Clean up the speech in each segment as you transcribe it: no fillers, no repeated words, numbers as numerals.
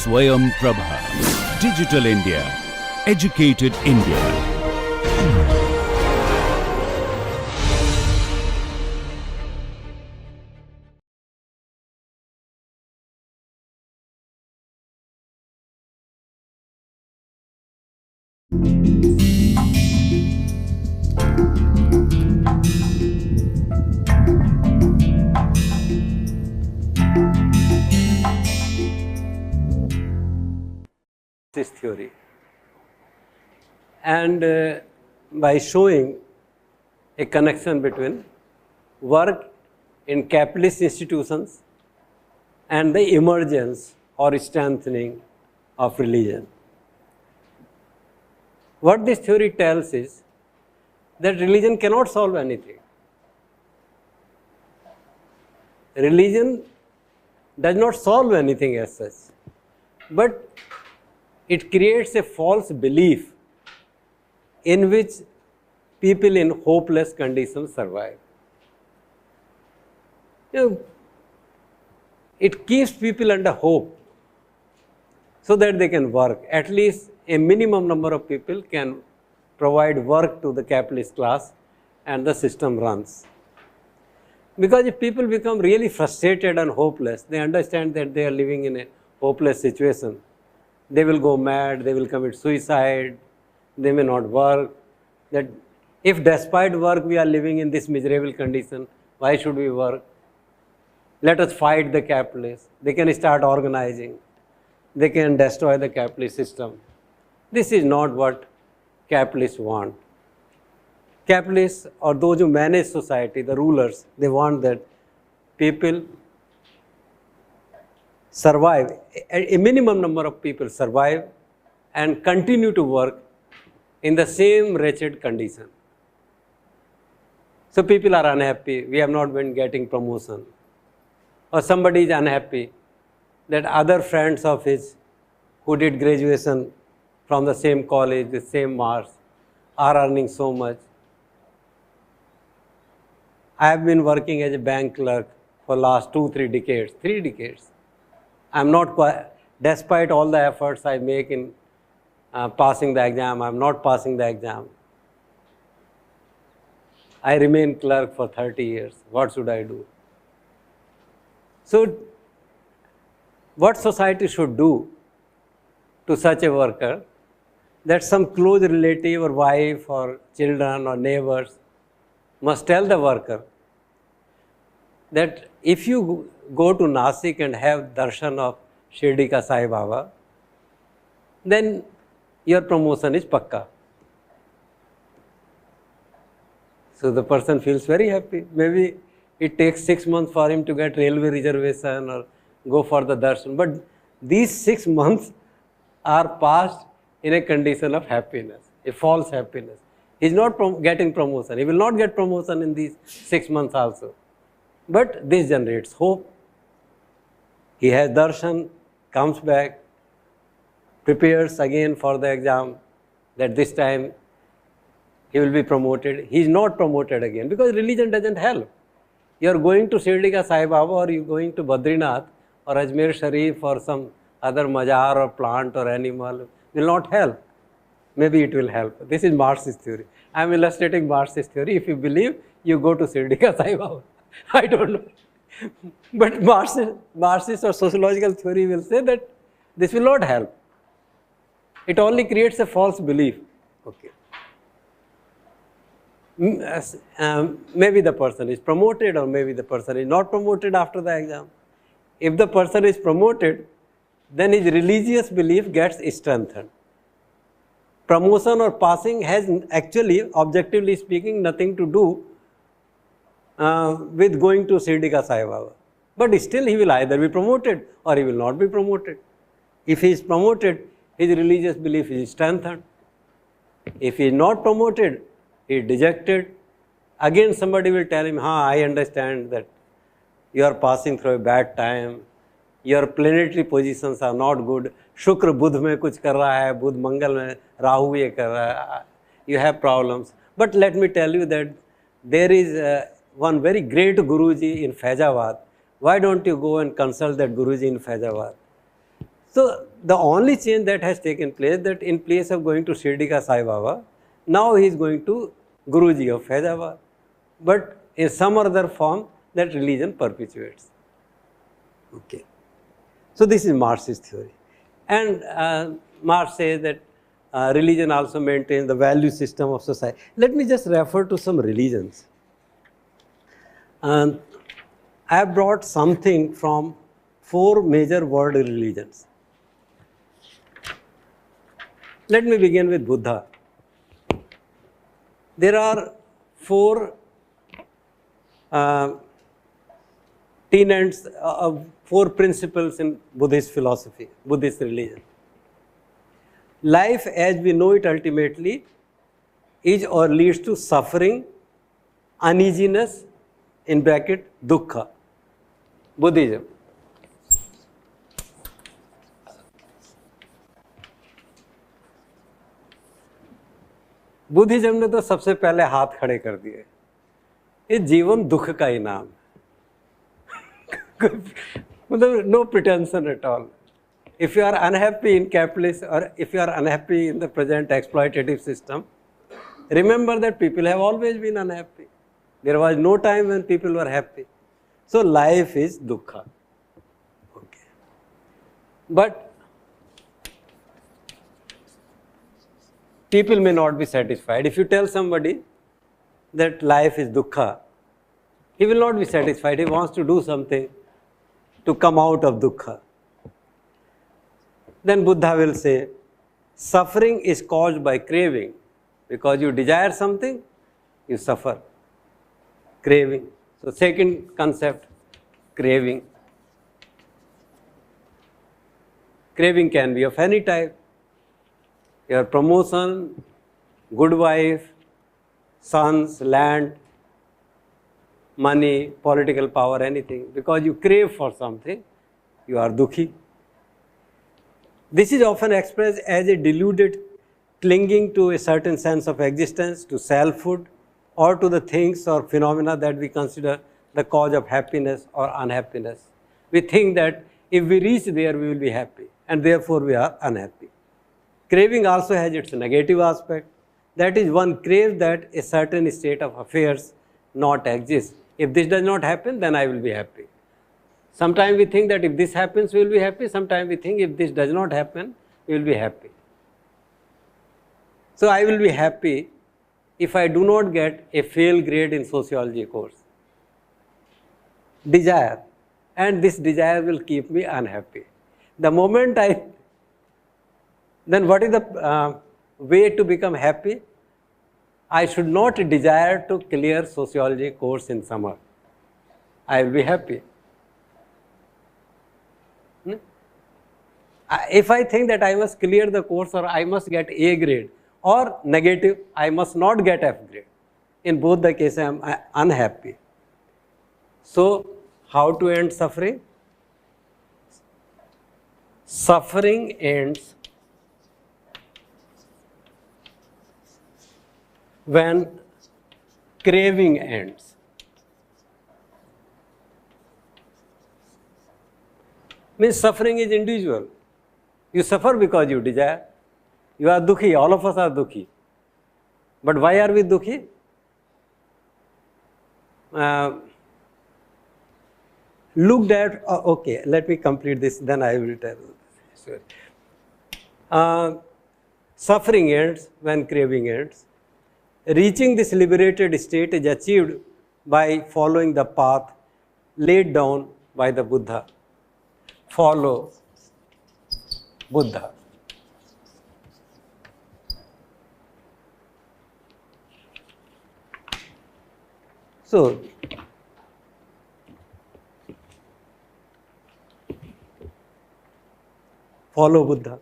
Swayam Prabha. Digital India. Educated India. This theory, and by showing a connection between work in capitalist institutions and the emergence or strengthening of religion. What this theory tells is that religion cannot solve anything. Religion does not solve anything as such, but it creates a false belief in which people in hopeless conditions survive. It keeps people under hope so that they can work. At least a minimum number of people can provide work to the capitalist class and the system runs. Because if people become really frustrated and hopeless, they understand that they are living in a hopeless situation. They will go mad, they will commit suicide, they may not work. That if despite work we are living in this miserable condition, why should we work? Let us fight the capitalists. They can start organizing. They can destroy the capitalist system. This is not what capitalists want. Capitalists, or those who manage society, the rulers, they want that people survive, a minimum number of people survive and continue to work in the same wretched condition. So people are unhappy, we have not been getting promotion. Or somebody is unhappy that other friends of his who did graduation from the same college, the same marks, are earning so much. I have been working as a bank clerk for last 2-3 decades, 3 decades. I'm not quite, despite all the efforts I make in passing the exam, I'm not passing the exam. I remain clerk for 30 years. What should I do? So, what society should do to such a worker, that some close relative or wife or children or neighbors must tell the worker that if you go to Nasik and have darshan of Shirdi ka Sai Baba, then your promotion is pakka. So the person feels very happy. Maybe it takes 6 months for him to get railway reservation or go for the darshan. But these 6 months are passed in a condition of happiness, a false happiness. He is not getting promotion. He will not get promotion in these 6 months also. But this generates hope. He has darshan, comes back, prepares again for the exam, that this time he will be promoted. He is not promoted again because religion doesn't help. You are going to Shirdi ka Sai Baba, or you are going to Badrinath or Ajmer Sharif or some other mazar or plant or animal, will not help. Maybe it will help. This is Marxist theory. I am illustrating Marxist theory. If you believe, you go to Shirdi ka Sai Baba. I don't know. But Marxist or sociological theory will say that this will not help. It only creates a false belief. Okay. Maybe the person is promoted, or maybe the person is not promoted after the exam. If the person is promoted, then his religious belief gets strengthened. Promotion or passing has actually, objectively speaking, nothing to do with going to Shirdi ka Sai Baba. But still he will either be promoted or he will not be promoted. If he is promoted, his religious belief is strengthened. If he is not promoted, he is dejected. Again somebody will tell him, I understand that you are passing through a bad time. Your planetary positions are not good. Shukra Budh mein kuch kar raha hai, Budh Mangal mein, Rahu ye kar raha hai. You have problems. But let me tell you that there is one very great Guruji in Faizabad. Why don't you go and consult that Guruji in Faizabad? So the only change that has taken place, that in place of going to Shirdi ka Sai Baba, now he is going to Guruji of Faizabad. But in some other form, that religion perpetuates. Okay. So this is Marxist theory. And Marx says that religion also maintains the value system of society. Let me just refer to some religions. I have brought something from 4 major world religions. Let me begin with Buddha. There are 4 tenets of 4 principles in Buddhist philosophy, Buddhist religion. Life as we know it ultimately is or leads to suffering, uneasiness, in bracket, dukkha. Buddhism. Buddhism ने तो सबसे पहले हाथ खड़े कर दिए, ये जीवन दुख का ही नाम है. मतलब no pretension at all. If you are unhappy in capitalist or if you are unhappy in the present exploitative system, remember that people have always been unhappy. There was no time when people were happy. So life is dukkha. Okay. But people may not be satisfied. If you tell somebody that life is dukkha, he will not be satisfied. He wants to do something to come out of dukkha. Then Buddha will say, suffering is caused by craving. Because you desire something, you suffer. Craving. So second concept, craving. Craving can be of any type. Your promotion, good wife, sons, land, money, political power, anything. Because you crave for something, you are dukhi. This is often expressed as a deluded clinging to a certain sense of existence, to self-hood, or to the things or phenomena that we consider the cause of happiness or unhappiness. We think that if we reach there, we will be happy, and therefore we are unhappy. Craving also has its negative aspect. That is, one craves that a certain state of affairs not exist. If this does not happen, then I will be happy. Sometimes we think that if this happens, we will be happy. Sometimes we think if this does not happen, we will be happy. So I will be happy if I do not get a fail grade in sociology course. Desire. And this desire will keep me unhappy. The moment then what is the way to become happy? I should not desire to clear sociology course in summer. I will be happy. If I think that I must clear the course or I must get A grade or negative, I must not get F grade. In both the cases, I am unhappy. So, how to end suffering? Suffering ends when craving ends. Means suffering is individual. You suffer because you desire. You are dukhi, all of us are dukhi. But why are we dukhi? Looked at, okay, let me complete this, then I will tell you. Suffering ends when craving ends. Reaching this liberated state is achieved by following the path laid down by the Buddha. Follow Buddha. So, follow Buddha.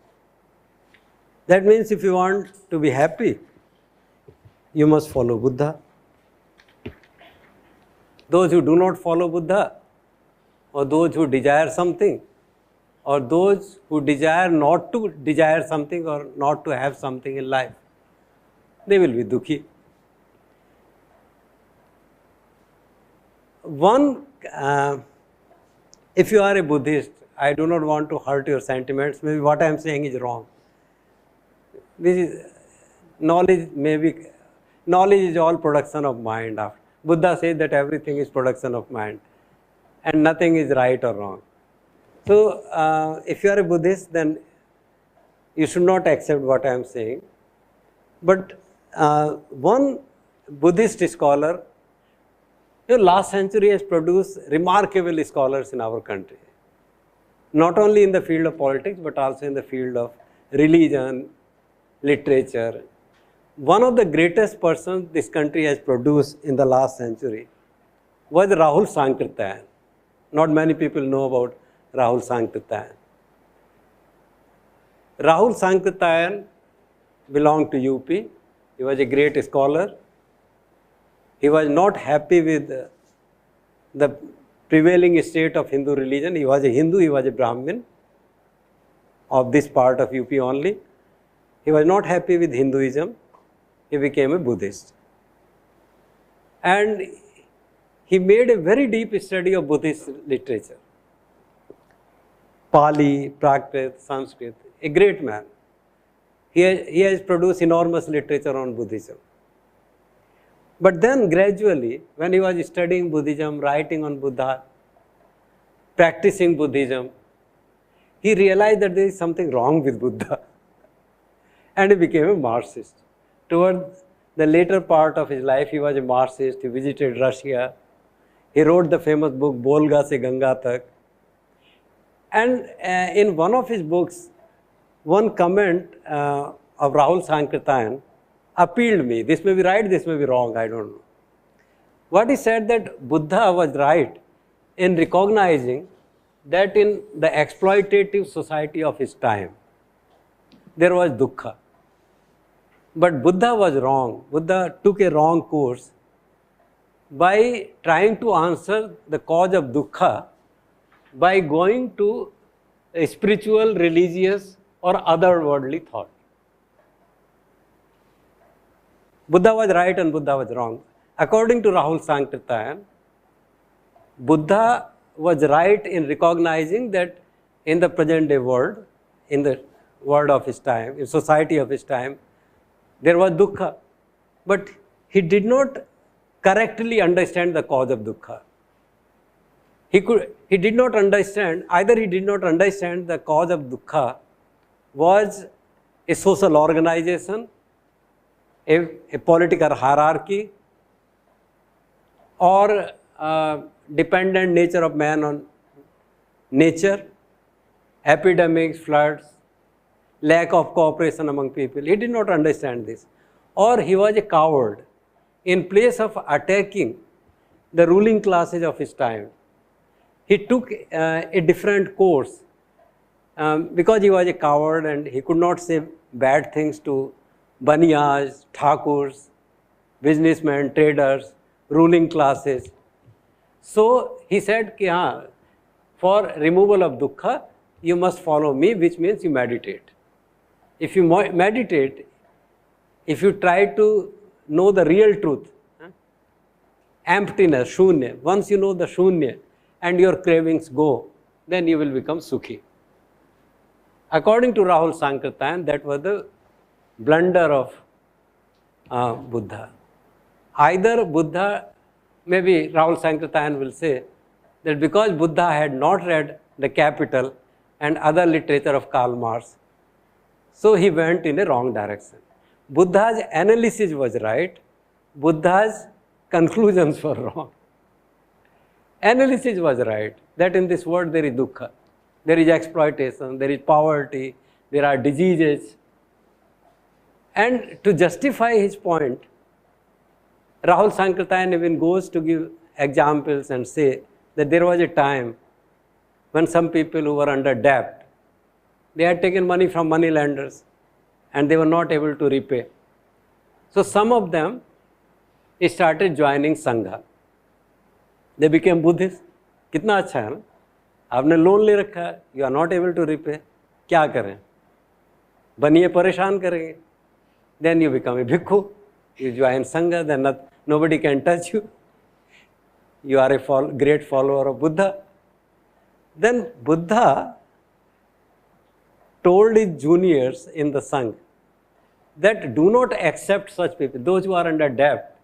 That means if you want to be happy, you must follow Buddha. Those who do not follow Buddha, or those who desire something, or those who desire not to desire something or not to have something in life, they will be dukhi. If you are a Buddhist, I do not want to hurt your sentiments. Maybe what I am saying is wrong. This is knowledge. Maybe knowledge is all production of mind. Buddha says that everything is production of mind, and nothing is right or wrong. So, if you are a Buddhist, then you should not accept what I am saying. But one Buddhist scholar, last century has produced remarkable scholars in our country. Not only in the field of politics, but also in the field of religion, literature. One of the greatest persons this country has produced in the last century was Rahul Sankirtan. Not many people know about Rahul Sankirtan. Rahul Sankirtan belonged to UP. He was a great scholar. He was not happy with the prevailing state of Hindu religion. He was a Hindu, he was a Brahmin of this part of UP only. He was not happy with Hinduism. He became a Buddhist. And he made a very deep study of Buddhist literature. Pali, Prakrit, Sanskrit, a great man. He has produced enormous literature on Buddhism. But then gradually, when he was studying Buddhism, writing on Buddha, practicing Buddhism, he realized that there is something wrong with Buddha. And he became a Marxist. Towards the later part of his life, he was a Marxist. He visited Russia. He wrote the famous book, Bolga Se Ganga Tak. And in one of his books, one comment of Rahul Sankirtan appealed me. This may be right, this may be wrong, I don't know. What he said that Buddha was right in recognizing that in the exploitative society of his time, there was dukkha. But Buddha was wrong. Buddha took a wrong course by trying to answer the cause of dukkha by going to a spiritual, religious or otherworldly thought. Buddha was right and Buddha was wrong. According to Rahul Sankirtan, Buddha was right in recognizing that in the present day world, in the world of his time, in society of his time, there was dukkha. But he did not correctly understand the cause of dukkha. He did not understand, either he did not understand the cause of dukkha was a social organization, a political hierarchy, or dependent nature of man on nature, epidemics, floods, lack of cooperation among people. He did not understand this. Or he was a coward. In place of attacking the ruling classes of his time, he took a different course because he was a coward and he could not say bad things to baniyas, thakurs, businessmen, traders, ruling classes. So he said, for removal of dukkha, you must follow me, which means you meditate. If you meditate, if you try to know the real truth, emptiness, shunya, once you know the shunya and your cravings go, then you will become sukhi. According to Rahul Sankirtan, that was the blunder of Buddha. Either Buddha, maybe Rahul Sankirtan will say that because Buddha had not read the Capital and other literature of Karl Marx, so he went in a wrong direction. Buddha's analysis was right, Buddha's conclusions were wrong. Analysis was right, that in this world there is dukkha, there is exploitation, there is poverty, there are diseases. And to justify his point, Rahul Sankirtan even goes to give examples and say that there was a time when some people who were under debt, they had taken money from money lenders and they were not able to repay. So some of them started joining Sangha. They became Buddhists. कितना अच्छा है ना? आपने loan ले रखा है, you are not able to repay. क्या करें? बनिए परेशान करेंगे. Then you become a bhikkhu. You join Sangha, then nobody can touch you. You are a great follower of Buddha. Then Buddha told his juniors in the Sangha that do not accept such people, those who are under debt.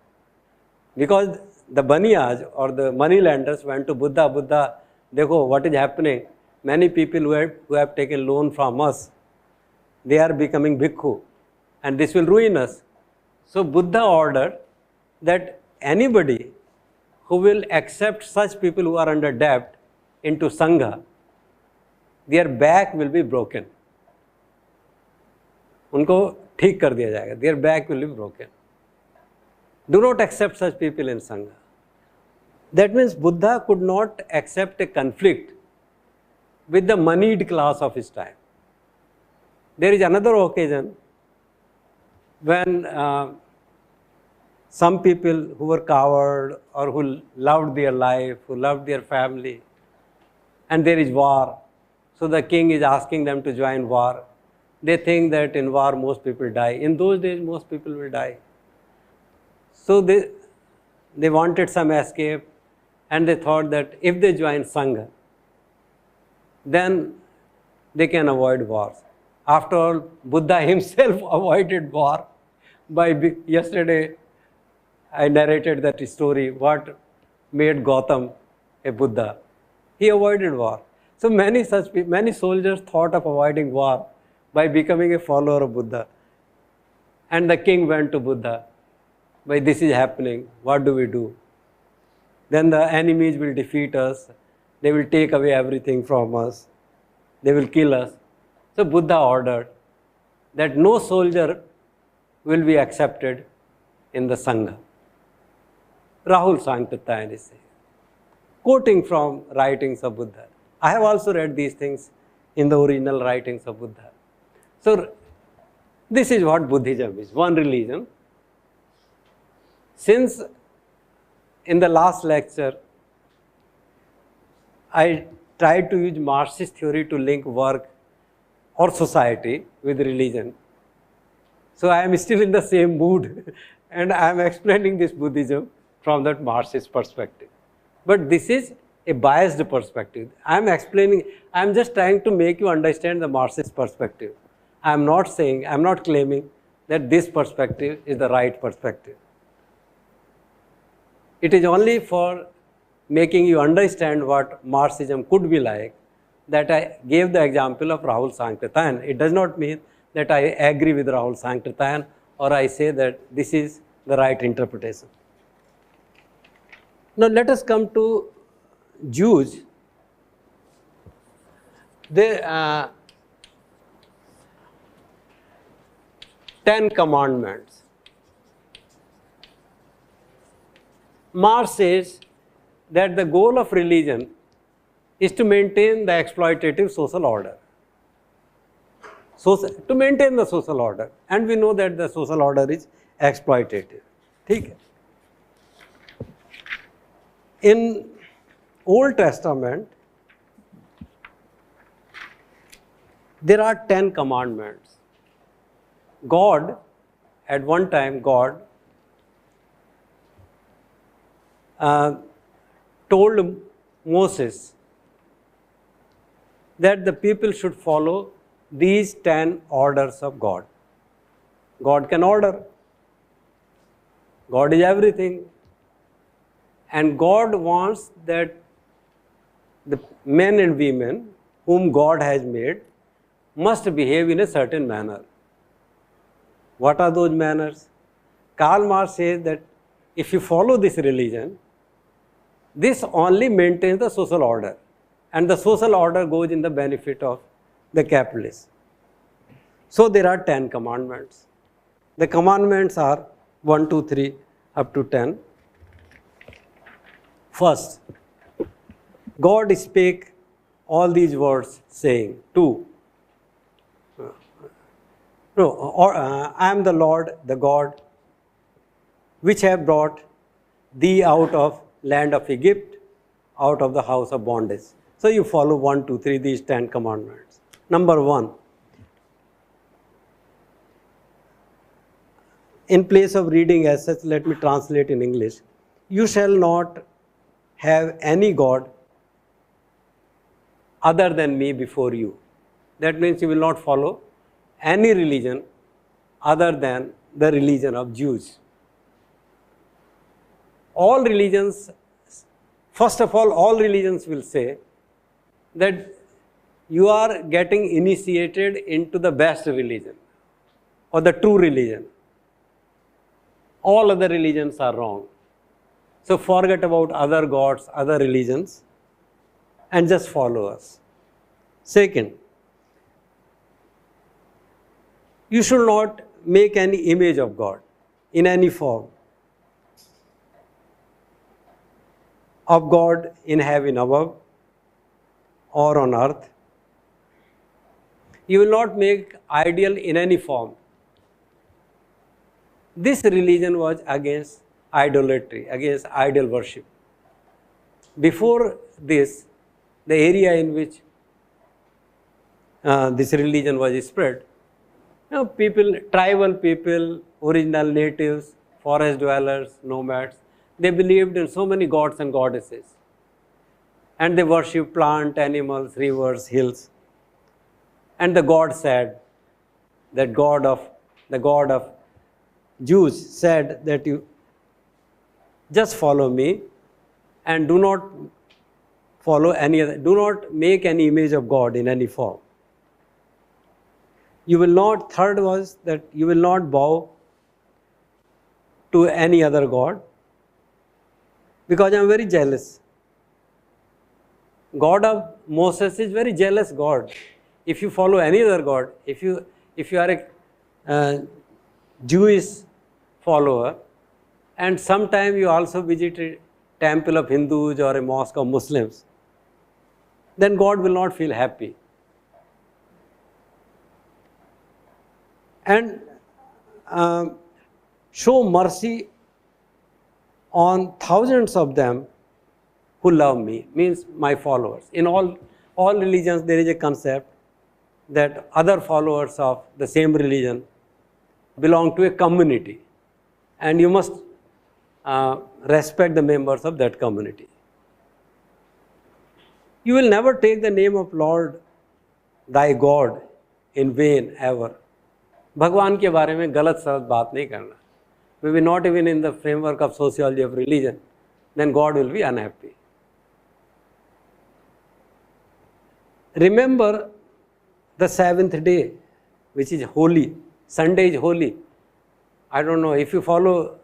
Because the baniyas or the moneylenders went to Buddha, Buddha, dekho what is happening. Many people who have taken loan from us, they are becoming bhikkhu and this will ruin us. So Buddha ordered that anybody who will accept such people who are under debt into Sangha, their back will be broken. उनको ठीक कर दिया जाएगा. Their back will be broken. Do not accept such people in Sangha. That means Buddha could not accept a conflict with the moneyed class of his time. There is another occasion when some people who were coward or who loved their life, who loved their family, and there is war. So the king is asking them to join war. They think that in war most people die. In those days most people will die. So they wanted some escape and they thought that if they join Sangha, then they can avoid wars. After all, Buddha himself avoided war. Yesterday I narrated that story, what made Gautam a Buddha. He avoided war. So many soldiers thought of avoiding war by becoming a follower of Buddha. And the king went to Buddha. Why this is happening? What do we do? Then the enemies will defeat us. They will take away everything from us. They will kill us. So Buddha ordered that no soldier will be accepted in the Sangha. Rahul Sankirtan is saying, quoting from writings of Buddha. I have also read these things in the original writings of Buddha. So this is what Buddhism is, one religion. Since in the last lecture, I tried to use Marxist theory to link work or society with religion. So I am still in the same mood and I am explaining this Buddhism from that Marxist perspective. But this is a biased perspective. I am just trying to make you understand the Marxist perspective. I am not claiming that this perspective is the right perspective. It is only for making you understand what Marxism could be like that I gave the example of Rahul Sankirtan. It does not mean that I agree with Rahul Sankirtan or I say that this is the right interpretation. Now let us come to Jews. They 10 commandments. Marx says that the goal of religion is to maintain the exploitative social order. To maintain the social order. And we know that the social order is exploitative. Okay? In Old Testament, there are 10 commandments. God, at one time, God told Moses that the people should follow these 10 orders of God. God can order. God is everything. And God wants that the men and women whom God has made must behave in a certain manner. What are those manners? Karl Marx says that if you follow this religion, this only maintains the social order. And the social order goes in the benefit of the capitalists. So there are 10 commandments. The commandments are 1, 2, 3 up to 10. First, God spake all these words saying, I am the Lord, the God, which have brought thee out of land of Egypt, out of the house of bondage. So you follow 1, 2, 3, these 10 commandments. Number 1, in place of reading as such, let me translate in English. You shall not have any God other than me before you. That means you will not follow any religion other than the religion of Jews. All religions, first of all religions will say that you are getting initiated into the best religion or the true religion. All other religions are wrong. So forget about other gods, other religions, and just follow us. Second, you should not make any image of God in any form. Of God in heaven above or on earth. You will not make idol in any form. This religion was against idolatry, against idol worship. Before this, the area in which this religion was spread, people, tribal people, original natives, forest dwellers, nomads, they believed in so many gods and goddesses. And they worshipped plant, animals, rivers, hills. And the God said, that the God of Jews said that you just follow me and do not follow any other, do not make any image of God in any form. You will not, third was that you will not bow to any other God, because I am very jealous. God of Moses is very jealous God. If you follow any other God, if you are a Jewish follower, and sometime you also visit a temple of Hindus or a mosque of Muslims, then God will not feel happy. And show mercy on thousands of them who love me, means my followers. In all religions there is a concept that other followers of the same religion belong to a community, and you must respect the members of that community. You will never take the name of Lord thy God in vain ever. भगवान के बारे में गलत सलत बात नहीं करना. Maybe not even in the framework of sociology of religion, then God will be unhappy. Remember the seventh day, which is holy. Sunday is holy. I don't know if you follow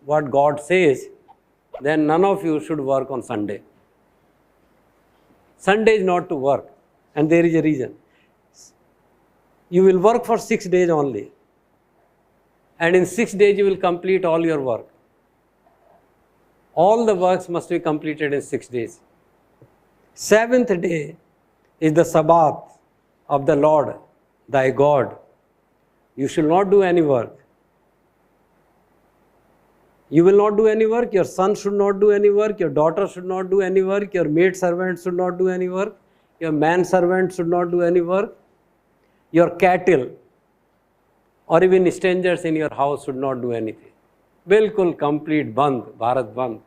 what God says, then none of you should work on Sunday. Sunday is not to work, and there is a reason. You will work for 6 days only, and in 6 days you will complete all your work. All the works must be completed in 6 days. Seventh day is the Sabbath of the Lord thy God. You shall not do any work. You will not do any work, your son should not do any work, your daughter should not do any work, your maid servant should not do any work, your man servant should not do any work, your cattle or even strangers in your house should not do anything. Bilkul complete band, Bharat band.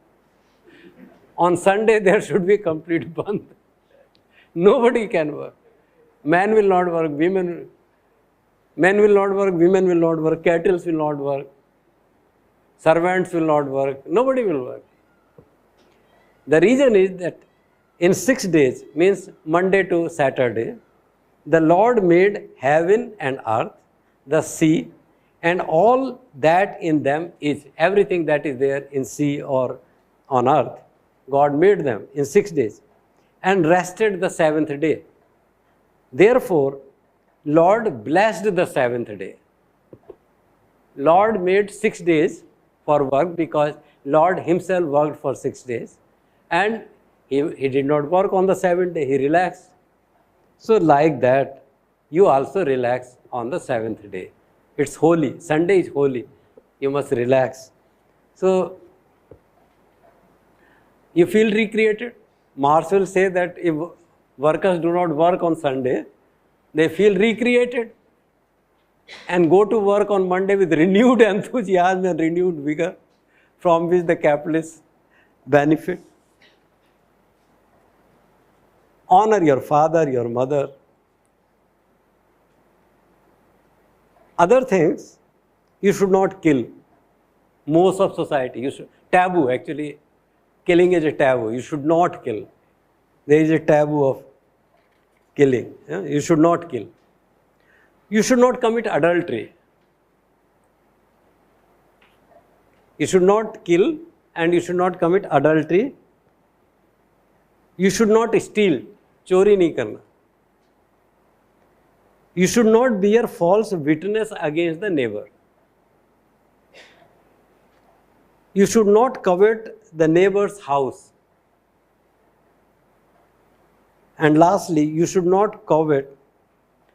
On Sunday there should be complete band. Nobody can work. Men will not work, men will not work, cattle will not work, servants will not work, nobody will work. The reason is that in 6 days, means Monday to Saturday, the Lord made heaven and earth, the sea, and all that in them is, everything that is there in sea or on earth. God made them in 6 days and rested the seventh day. Therefore, Lord blessed the seventh day. Lord made 6 days for work because Lord himself worked for 6 days, and he did not work on the seventh day, he relaxed. So like that, you also relax on the seventh day. It's holy. Sunday is holy. You must relax. So, you feel recreated. Mars will say that if workers do not work on Sunday, they feel recreated and go to work on Monday with renewed enthusiasm and renewed vigor, from which the capitalists benefit. honor your father, your mother. Other things, you should not kill. Most of society, taboo actually, killing is a taboo. You should not kill. There is a taboo of killing. Yeah? You should not kill. You should not commit adultery. You should not kill and you should not commit adultery. You should not steal. Chori nahi karna. You should not bear false witness against the neighbor. You should not covet the neighbor's house. And lastly, you should not covet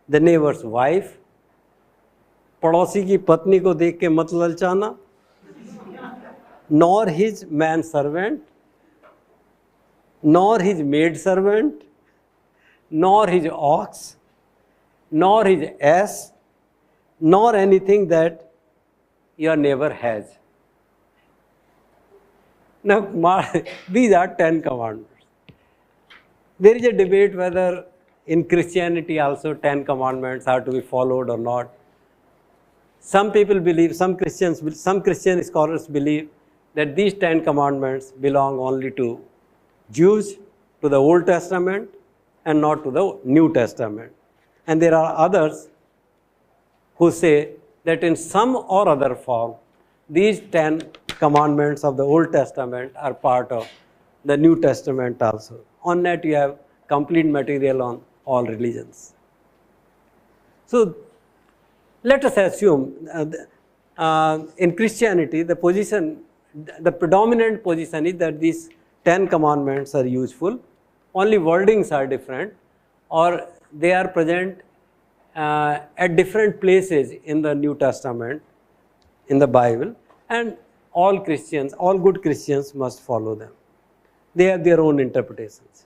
the neighbor's wife. पड़ोसी की पत्नी को देख के मत ललचाना. Nor his man servant, nor his maid servant, nor his ox, nor his ass, nor anything that your neighbor has. Now, these are 10 commandments. There is a debate whether in Christianity also 10 commandments are to be followed or not. Some people believe, some Christian scholars believe that these 10 commandments belong only to Jews, to the Old Testament, and not to the New Testament. And there are others who say that in some or other form, these 10 commandments of the Old Testament are part of the New Testament also. On that you have complete material on all religions. So let us assume in Christianity the predominant position is that these 10 commandments are useful, only wordings are different, or they are present at different places in the New Testament, in the Bible, and all Christians, all good Christians must follow them. They have their own interpretations.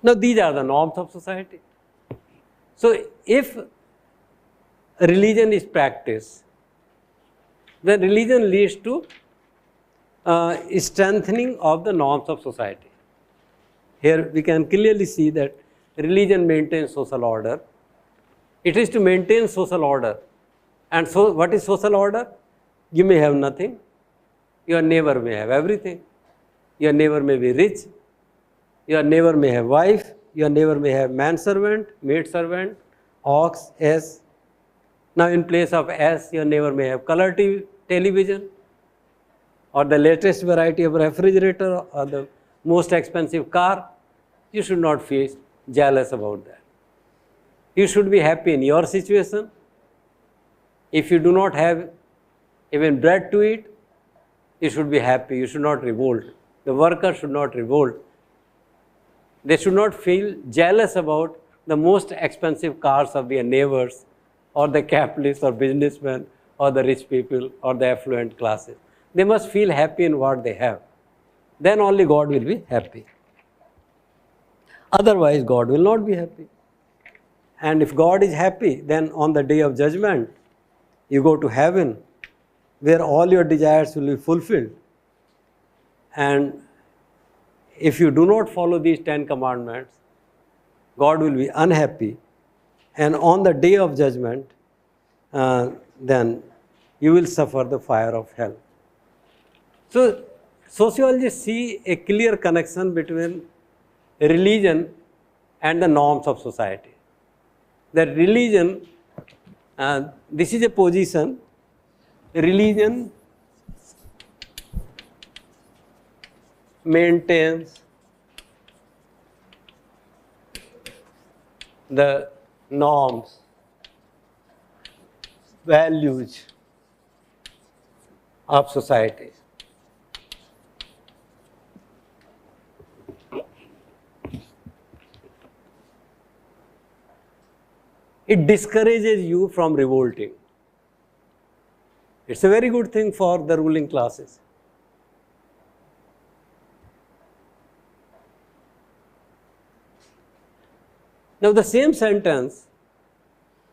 Now these are the norms of society. So if religion is practiced, then religion leads to strengthening of the norms of society. Here we can clearly see that religion maintains social order. It is to maintain social order. And so what is social order? You may have nothing. Your neighbor may have everything. Your neighbor may be rich. Your neighbor may have wife. Your neighbor may have manservant, maidservant, ox, ass. Now in place of ass, your neighbor may have color television, or the latest variety of refrigerator, or the most expensive car. You should not feel jealous about that. You should be happy in your situation. If you do not have even bread to eat, you should be happy. You should not revolt. The worker should not revolt. They should not feel jealous about the most expensive cars of their neighbors, or the capitalists, or businessmen, or the rich people, or the affluent classes. They must feel happy in what they have. Then only God will be happy. Otherwise, God will not be happy. And if God is happy, then on the day of judgment, you go to heaven, where all your desires will be fulfilled. And if you do not follow these 10 commandments, God will be unhappy. And on the day of judgment, then you will suffer the fire of hell. So, sociologists see a clear connection between religion and the norms of society. That religion, this is a position, religion maintains the norms, values of society. It discourages you from revolting. It's a very good thing for the ruling classes. Now, the same sentence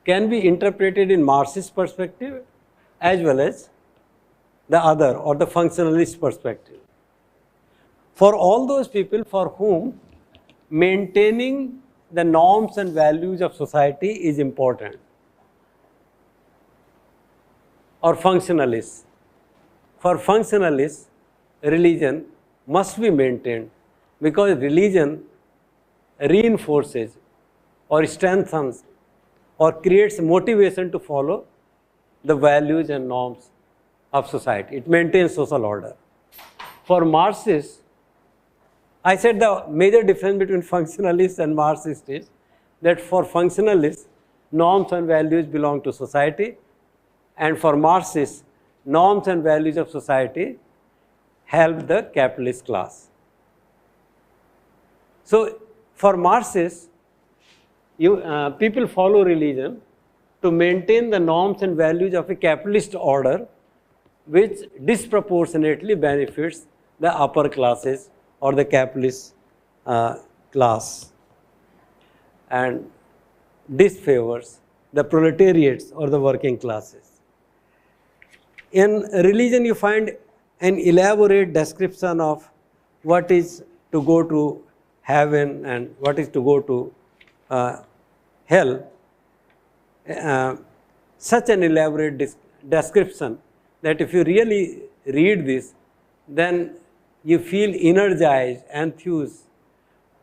can be interpreted in Marxist perspective as well as the other, or the functionalist perspective. For all those people for whom maintaining the norms and values of society is important, or functionalists. For functionalists, religion must be maintained because religion reinforces or strengthens or creates motivation to follow the values and norms of society. It maintains social order. For Marxists, I said the major difference between functionalists and Marxists is that for functionalists, norms and values belong to society, and for Marxists, norms and values of society help the capitalist class. So, for Marxists, people follow religion to maintain the norms and values of a capitalist order which disproportionately benefits the upper classes or the capitalist class and disfavors the proletariats or the working classes. In religion, you find an elaborate description of what is to go to heaven and what is to go to hell. Such an elaborate description that if you really read this, then you feel energized, enthused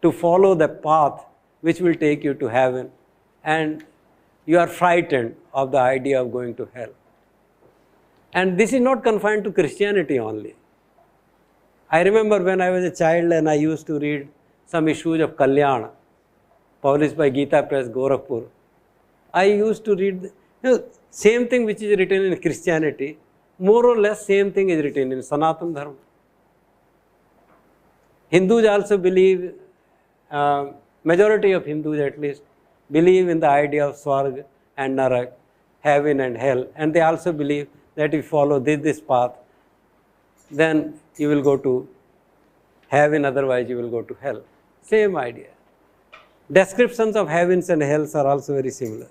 to follow the path which will take you to heaven, and you are frightened of the idea of going to hell. And this is not confined to Christianity only. I remember when I was a child and I used to read some issues of Kalyan, published by Gita Press, Gorakhpur. I used to read, same thing which is written in Christianity, more or less same thing is written in Sanatana Dharma. Hindus also believe, majority of Hindus at least, believe in the idea of Swarg and Narak, heaven and hell, and they also believe that if you follow this path, then you will go to heaven, otherwise you will go to hell. Same idea. Descriptions of heavens and hells are also very similar.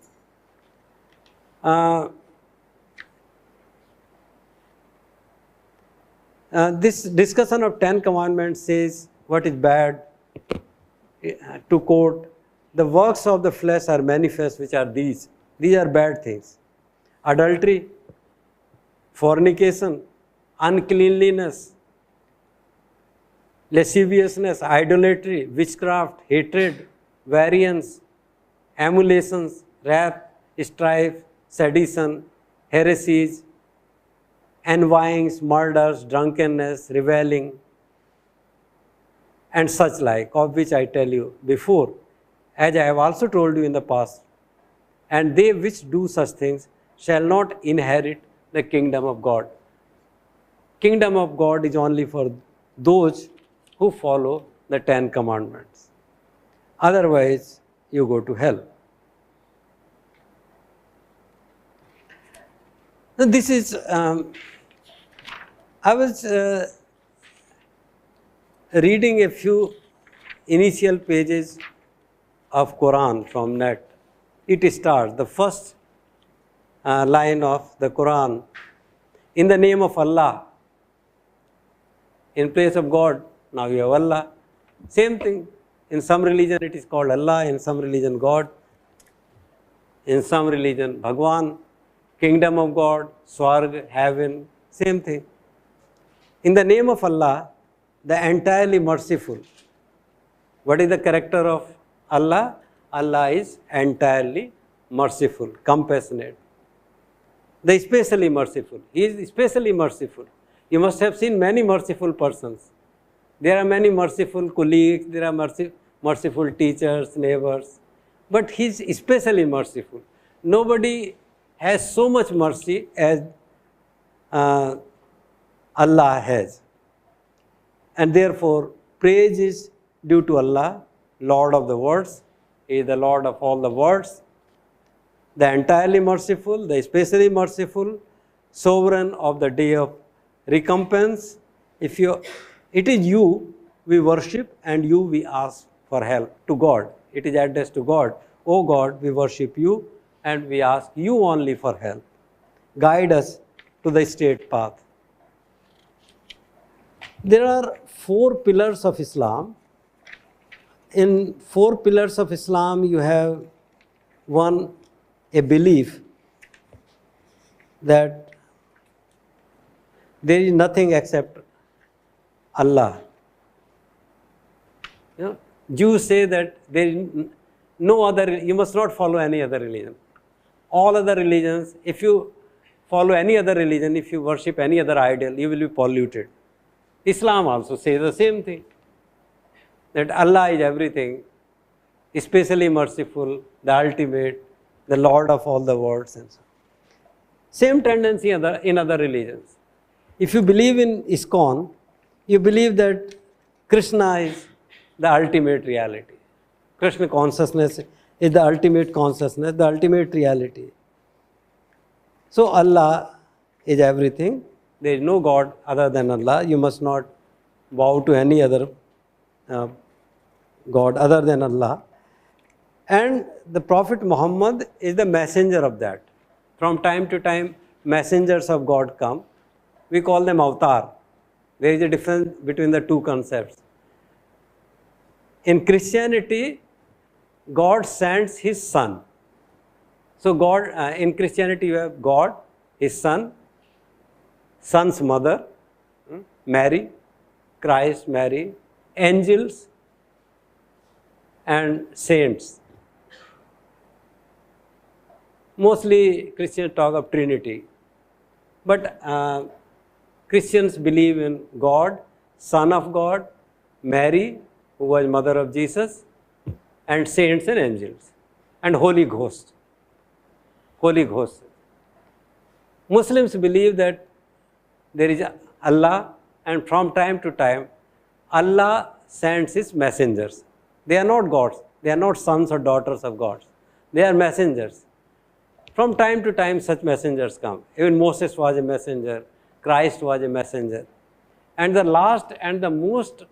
This discussion of 10 commandments says what is bad. To quote, the works of the flesh are manifest, which are these. These are bad things: adultery, fornication, uncleanliness, lasciviousness, idolatry, witchcraft, hatred, variance, emulations, wrath, strife, sedition, heresies, envyings, murders, drunkenness, reveling, and such like, of which I tell you before, as I have also told you in the past. And they which do such things shall not inherit the kingdom of God. Kingdom of God is only for those who follow the 10 commandments. Otherwise, you go to hell. Now, this is, I was reading a few initial pages of Quran from net. It starts, the first line of the Quran, in the name of Allah. In place of God, now you have Allah. Same thing. In some religion it is called Allah, in some religion God, in some religion Bhagwan, kingdom of God, Swarg, heaven, same thing. In the name of Allah, the entirely merciful. What is the character of Allah? Allah is entirely merciful, compassionate. The especially merciful. He is especially merciful. You must have seen many merciful persons. There are many merciful colleagues, there are merciful teachers, neighbors, but he is especially merciful. Nobody has so much mercy as Allah has. And therefore, praise is due to Allah, Lord of the worlds. He is the Lord of all the worlds, the entirely merciful, the especially merciful, sovereign of the day of recompense. It is you we worship and you we ask for help, to God. It is addressed to God. O God, we worship you and we ask you only for help. Guide us to the straight path. There are 4 pillars of Islam. In 4 pillars of Islam, you have one, a belief that there is nothing except Allah. You know, Jews say that there is no other, you must not follow any other religion. All other religions, if you follow any other religion, if you worship any other idol, you will be polluted. Islam also says the same thing, that Allah is everything, especially merciful, the ultimate, the Lord of all the worlds, and so on. Same tendency in other religions. If you believe in ISKCON, you believe that Krishna is the ultimate reality. Krishna consciousness is the ultimate consciousness, the ultimate reality. So Allah is everything. There is no God other than Allah. You must not bow to any other God other than Allah. And the Prophet Muhammad is the messenger of that. From time to time, messengers of God come. We call them avatar. There is a difference between the two concepts. In Christianity, God sends His Son. So God, in Christianity, you have God, His Son, Son's mother, Mary, Christ, Mary, angels, and saints. Mostly Christians talk of Trinity, but Christians believe in God, Son of God, Mary, who was mother of Jesus, and saints and angels, and Holy Ghost. Holy Ghost. Muslims believe that there is Allah, and from time to time, Allah sends His messengers. They are not gods. They are not sons or daughters of gods. They are messengers. From time to time, such messengers come. Even Moses was a messenger. Christ was a messenger. And the last and the most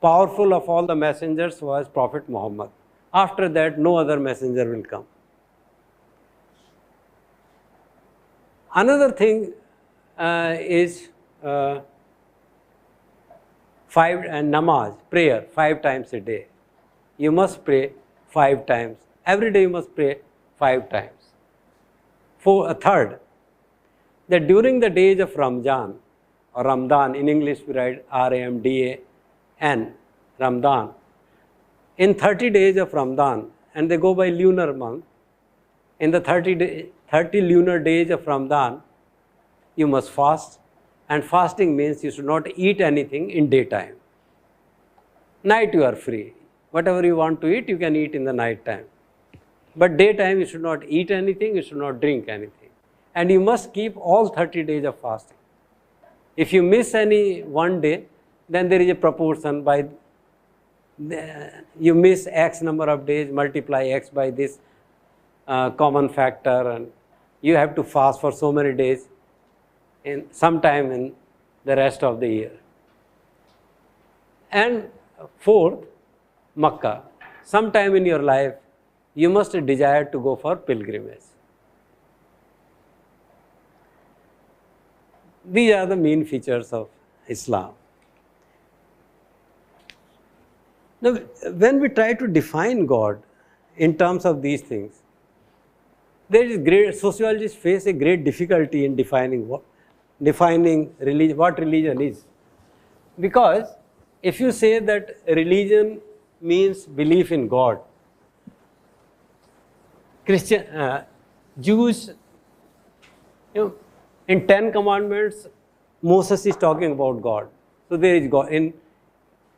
powerful of all the messengers was Prophet Muhammad. After that, no other messenger will come. Another thing is namaz, prayer, 5 times a day. You must pray 5 times. Every day you must pray 5 times. Third, that during the days of Ramjan, or Ramadan, in English we write R-A-M-D-A-N, Ramadan. In 30 days of Ramadan, and they go by lunar month, in the 30 lunar days of Ramadan, you must fast. And fasting means you should not eat anything in daytime. Night you are free. Whatever you want to eat, you can eat in the night time. But daytime you should not eat anything, you should not drink anything. And you must keep all 30 days of fasting. If you miss any one day, then there is a proportion by you miss X number of days, multiply X by this common factor, and you have to fast for so many days in sometime in the rest of the year. And fourth, Makkah. Sometime in your life, you must desire to go for pilgrimage. These are the main features of Islam. Now, when we try to define God in terms of these things, there is sociologists face a great difficulty in defining religion, what religion is. Because if you say that religion means belief in God, Jews, in 10 commandments, Moses is talking about God. So there is God.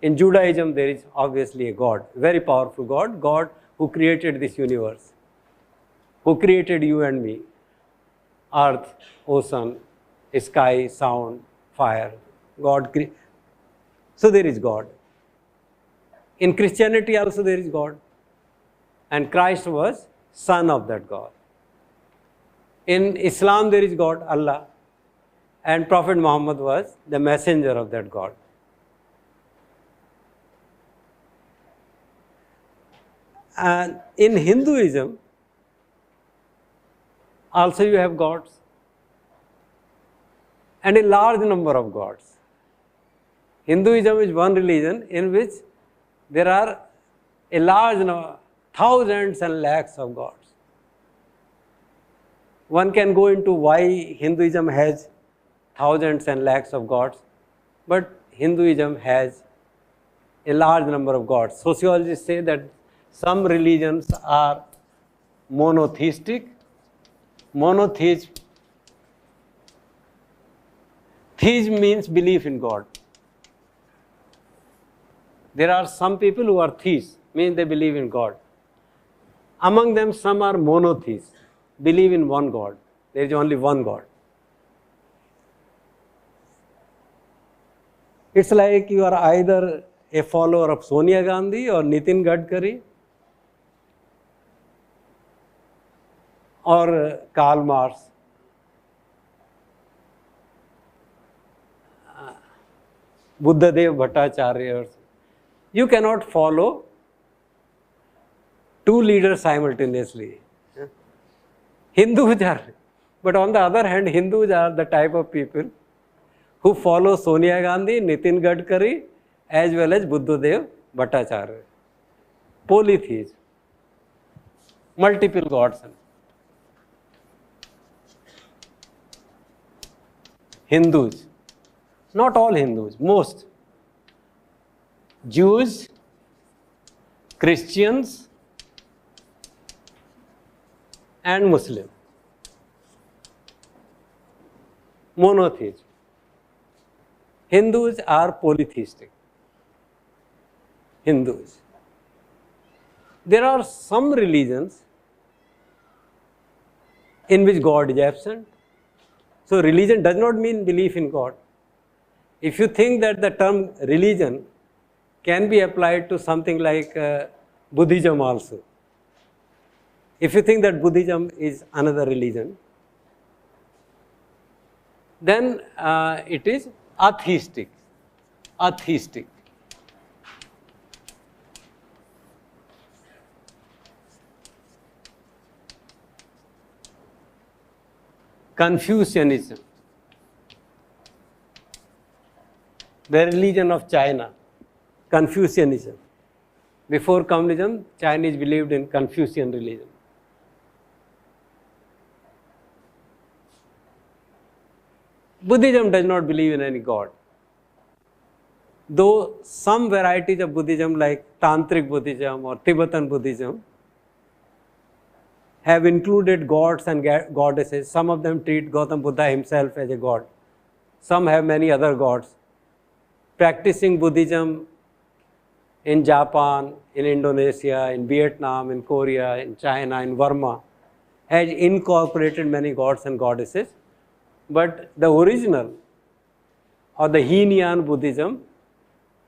In Judaism, there is obviously a God, very powerful God, God who created this universe, who created you and me, earth, ocean, sky, sound, fire. So there is God. In Christianity also there is God. And Christ was son of that God. In Islam there is God, Allah. And Prophet Muhammad was the messenger of that God. And in Hinduism, also you have gods. And a large number of gods. Hinduism is one religion in which there are a large number, thousands and lakhs of gods. One can go into why Hinduism has thousands and lakhs of gods, but Hinduism has a large number of gods. Sociologists say that some religions are monotheistic. Monotheism, theism means belief in God. There are some people who are theists, means they believe in God. Among them, some are monotheists, believe in one God. There is only one God. It's like you are either a follower of Sonia Gandhi or Nitin Gadkari or Karl Marx. Buddhadev Bhattacharya. You cannot follow two leaders simultaneously. Hindus are, but on the other hand, Hindus are the type of people who follow Sonia Gandhi, Nitin Gadkari, as well as Buddhadev Bhattacharya. Polytheism, multiple gods. Hindus, not all Hindus, most. Jews, Christians, and Muslims. Monotheism. Hindus are polytheistic. Hindus. There are some religions in which God is absent. So religion does not mean belief in God. If you think that the term religion can be applied to something like Buddhism also, if you think that Buddhism is another religion, then it is atheistic. Atheistic. Confucianism, the religion of China, Confucianism. Before communism, Chinese believed in Confucian religion. Buddhism does not believe in any God. Though some varieties of Buddhism like Tantric Buddhism or Tibetan Buddhism have included gods and goddesses. Some of them treat Gautam Buddha himself as a god. Some have many other gods. Practicing Buddhism in Japan, in Indonesia, in Vietnam, in Korea, in China, in Burma has incorporated many gods and goddesses. But the original or the Hinian Buddhism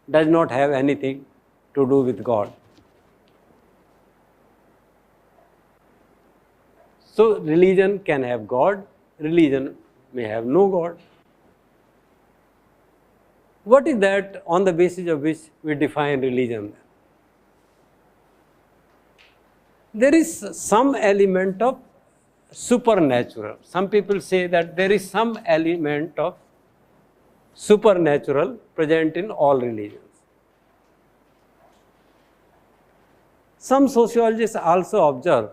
does not have anything to do with God. So religion can have God, religion may have no God. What is that on the basis of which we define religion? There is some element of supernatural. Some people say that there is some element of supernatural present in all religions. Some sociologists also observe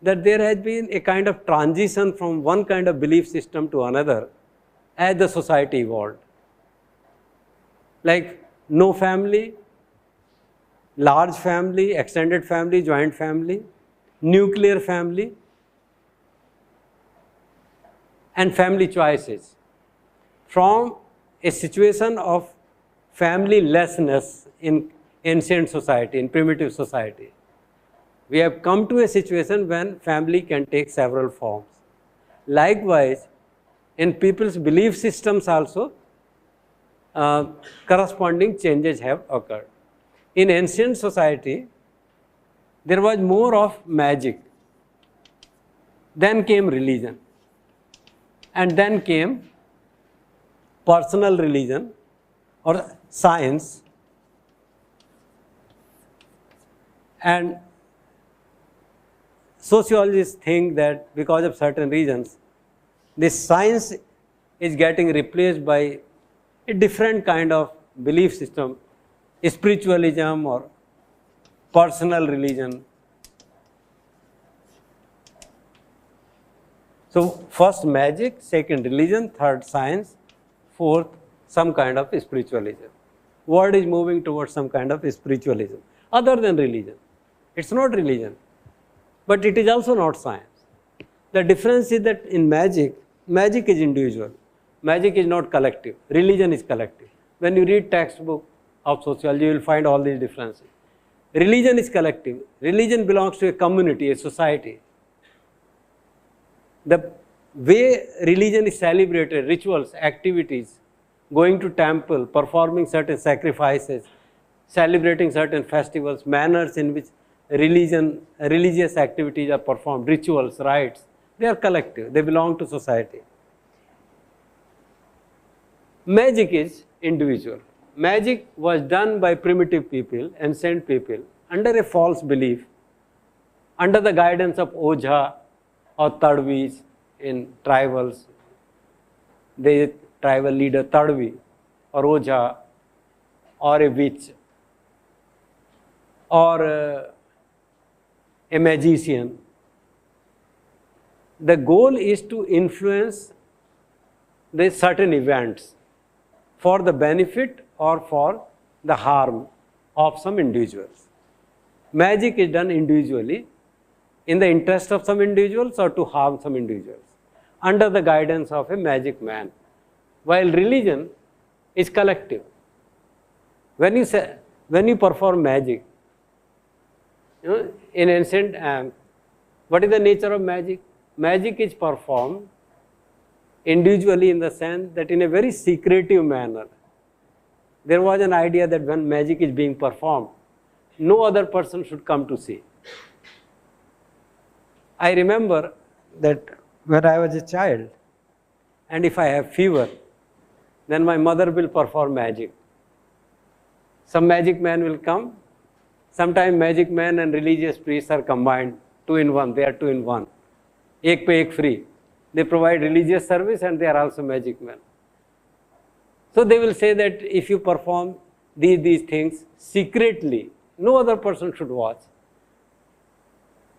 that there has been a kind of transition from one kind of belief system to another as the society evolved. Like no family, large family, extended family, joint family, nuclear family, and family choices. From a situation of family-lessness in ancient society, in primitive society, we have come to a situation when family can take several forms. Likewise, in people's belief systems also, corresponding changes have occurred. In ancient society, there was more of magic. Then came religion. And then came personal religion or science. And sociologists think that because of certain reasons, this science is getting replaced by a different kind of belief system, spiritualism or personal religion. So first magic, second religion, third science, fourth some kind of spiritualism. World is moving towards some kind of spiritualism other than religion. It's not religion, but it is also not science. The difference is that in magic, magic is individual. Magic is not collective. Religion is collective. When you read textbook of sociology, you will find all these differences. Religion is collective. Religion belongs to a community, a society. The way religion is celebrated, rituals, activities, going to temple, performing certain sacrifices, celebrating certain festivals, manners in which religious activities are performed, rituals, rites, they are collective, they belong to society. Magic is individual. Magic was done by primitive people, ancient people, under a false belief, under the guidance of Ojha or Tadvis in tribals. The tribal leader Tadvi or Ojha or a witch or a magician. The goal is to influence the certain events for the benefit or for the harm of some individuals. Magic is done individually in the interest of some individuals or to harm some individuals under the guidance of a magic man, while religion is collective. When you perform magic, in ancient, what is the nature of magic? Magic is performed individually in the sense that in a very secretive manner. There was an idea that when magic is being performed, no other person should come to see. I remember that when I was a child, and if I have fever, then my mother will perform magic. Some magic man will come. Sometimes magic man and religious priests are combined, 2 in 1, they are 2 in 1. Ek pe ek free. They provide religious service and they are also magic men. So they will say that if you perform these things secretly, no other person should watch.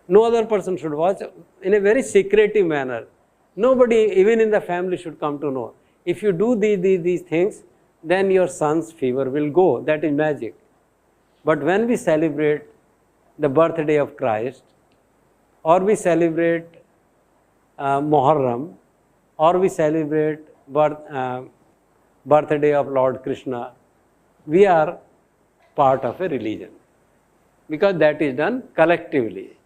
No other person should watch in a very secretive manner. Nobody, even in the family, should come to know. If you do these things, then your son's fever will go. That is magic. But when we celebrate the birthday of Christ, or we celebrate Muharram, or we celebrate birthday of Lord Krishna, we are part of a religion, because that is done collectively.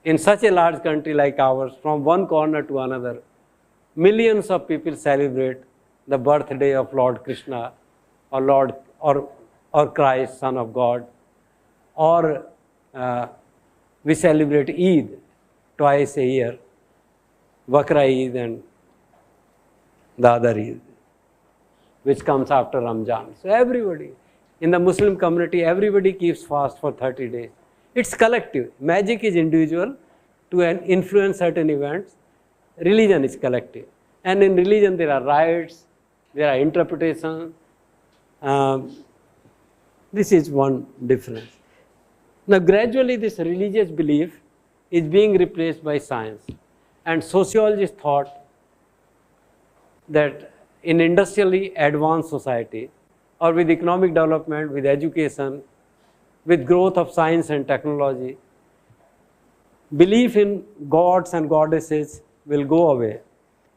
In such a large country like ours, from one corner to another, millions of people celebrate the birthday of Lord Krishna or Christ, Son of God, or we celebrate Eid twice a year, Bakra Eid and the other Eid, which comes after Ramjan. So everybody, in the Muslim community, everybody keeps fast for 30 days. It's collective. Magic is individual to influence certain events. Religion is collective. And in religion there are rites, there are interpretations. This is one difference. Now gradually this religious belief is being replaced by science. And sociologists thought that in industrially advanced society, or with economic development, with education, with growth of science and technology, belief in gods and goddesses will go away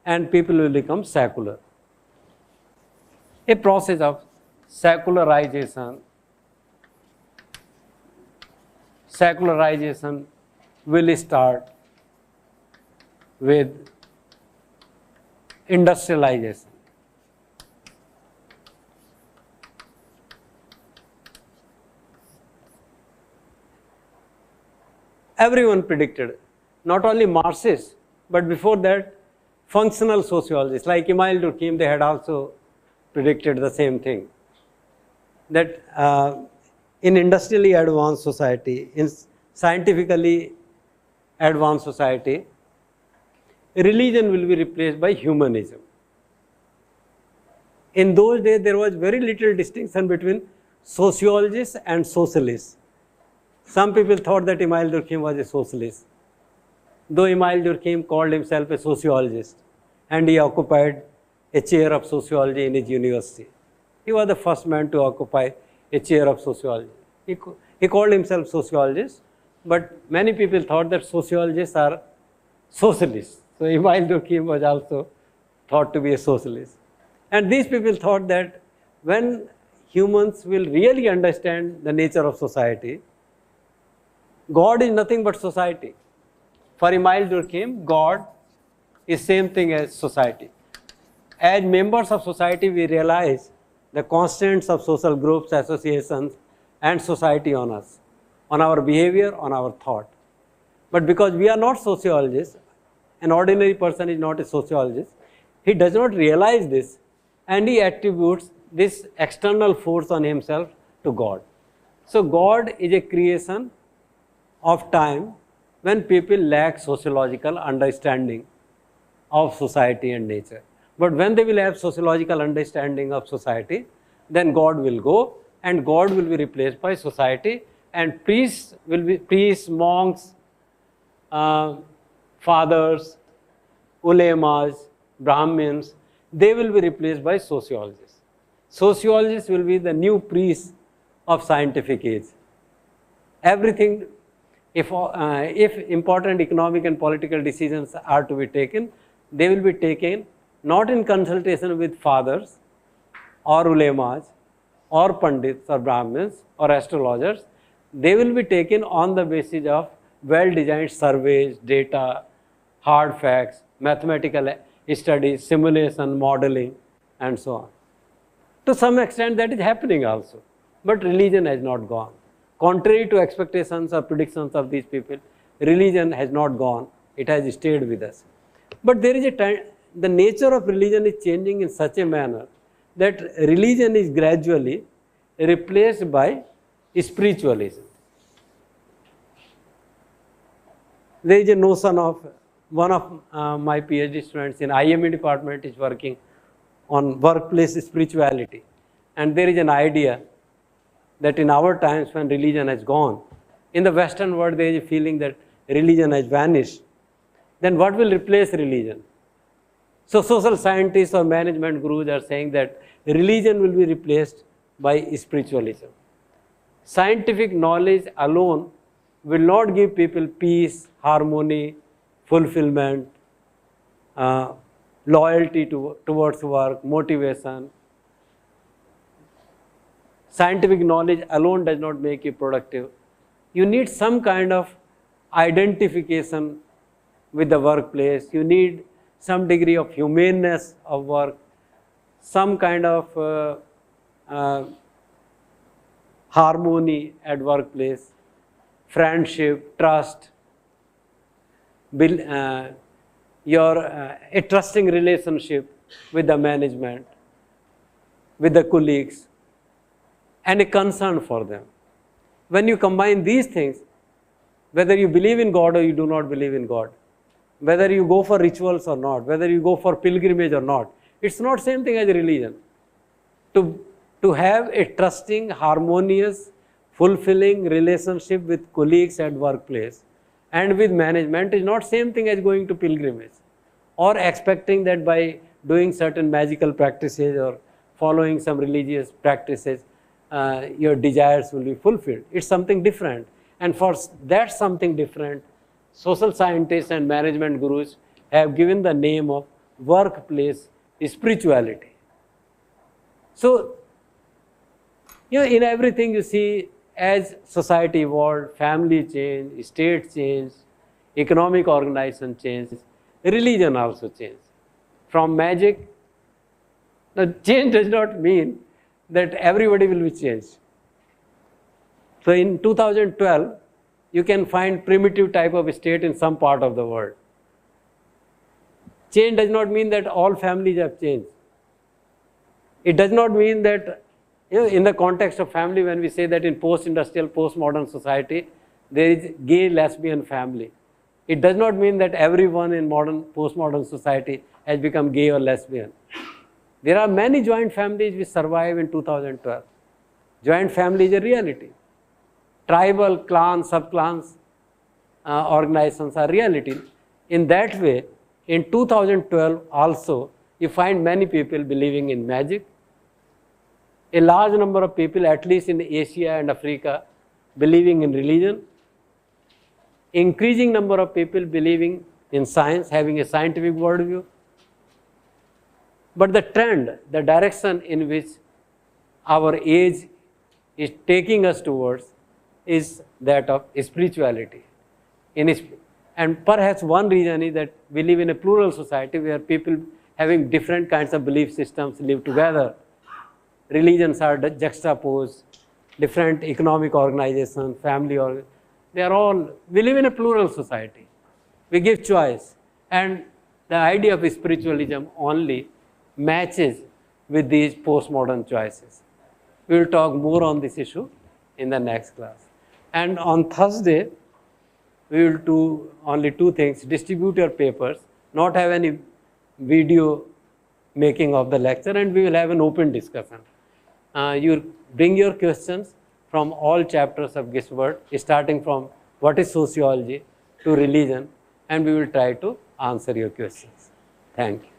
and people will become secular. A process of secularization will start with industrialization. Everyone predicted, not only Marxists, but before that, functional sociologists like Emile Durkheim, they had also predicted the same thing. That in industrially advanced society, in scientifically advanced society, religion will be replaced by humanism. In those days, there was very little distinction between sociologists and socialists. Some people thought that Emile Durkheim was a socialist, though Emile Durkheim called himself a sociologist, and he occupied a chair of sociology in his university. He was the first man to occupy a chair of sociology. He called himself sociologist, but many people thought that sociologists are socialists. So Emile Durkheim was also thought to be a socialist. And these people thought that when humans will really understand the nature of society, God is nothing but society. For Emile Durkheim, God is same thing as society. As members of society, we realize the constants of social groups, associations, and society on us, on our behavior, on our thought. But because we are not sociologists, an ordinary person is not a sociologist, he does not realize this, and he attributes this external force on himself to God. So God is a creation of time when people lack sociological understanding of society and nature. But when they will have sociological understanding of society, then God will go and God will be replaced by society, and priests will be priests, monks, fathers, ulemas, Brahmins, they will be replaced by sociologists. Sociologists will be the new priests of scientific age. Everything, if important economic and political decisions are to be taken, they will be taken not in consultation with fathers or ulemas or pandits or Brahmins or astrologers. They will be taken on the basis of well-designed surveys, data, hard facts, mathematical studies, simulation, modeling, and so on. To some extent, that is happening also. But religion has not gone. Contrary to expectations or predictions of these people, religion has not gone. It has stayed with us. But there is a time, the nature of religion is changing in such a manner that religion is gradually replaced by spiritualism. There is a notion of, one of my PhD students in IME department is working on workplace spirituality. And there is an idea that in our times when religion has gone, in the Western world there is a feeling that religion has vanished. Then what will replace religion? So social scientists or management gurus are saying that religion will be replaced by spiritualism. Scientific knowledge alone will not give people peace, harmony, fulfillment, loyalty towards work, motivation. Scientific knowledge alone does not make you productive. You need some kind of identification with the workplace. You need some degree of humaneness of work, some kind of harmony at workplace, friendship, trust, a trusting relationship with the management, with the colleagues, and a concern for them. When you combine these things, whether you believe in God or you do not believe in God, whether you go for rituals or not, whether you go for pilgrimage or not, it's not same thing as a religion. To have a trusting, harmonious, fulfilling relationship with colleagues at workplace and with management is not same thing as going to pilgrimage or expecting that by doing certain magical practices or following some religious practices, your desires will be fulfilled. It's something different. And for that something different, social scientists and management gurus have given the name of workplace spirituality. So, in everything you see, as society evolved, family changed, state changed, economic organization changed, religion also changed. From magic, now change does not mean that everybody will be changed. So in 2012, you can find primitive type of state in some part of the world. Change does not mean that all families have changed. It does not mean that, in the context of family, when we say that in post-industrial, post-modern society, there is gay, lesbian family. It does not mean that everyone in modern, post-modern society has become gay or lesbian. There are many joint families which survive in 2012. Joint family is a reality. Tribal, clans, sub-clans organizations are reality. In that way, in 2012 also, you find many people believing in magic. A large number of people, at least in Asia and Africa, believing in religion. Increasing number of people believing in science, having a scientific worldview. But the trend, the direction in which our age is taking us towards is that of spirituality. And perhaps one reason is that we live in a plural society where people having different kinds of belief systems live together. Religions are juxtaposed, different economic organizations, they are all, we live in a plural society. We give choice. And the idea of spiritualism only matches with these postmodern choices. We will talk more on this issue in the next class. And on Thursday, we will do only two things: distribute your papers, not have any video making of the lecture, and we will have an open discussion. You bring your questions from all chapters of Gisbert, starting from what is sociology to religion, and we will try to answer your questions. Thank you.